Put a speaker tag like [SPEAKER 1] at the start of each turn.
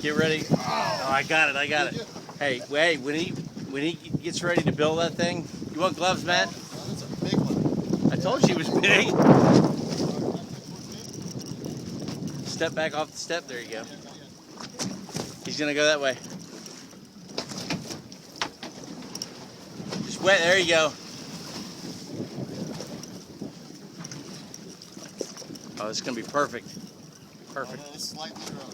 [SPEAKER 1] Get ready. Oh, I got it. Hey, wait, when he gets ready to build that thing, you want gloves, Matt?
[SPEAKER 2] That's a big one.
[SPEAKER 1] I told you he was big. Step back off the step. There you go. He's gonna go that way. Just wet. There you go. Oh, it's gonna be perfect. Perfect.
[SPEAKER 2] Slightly wrong.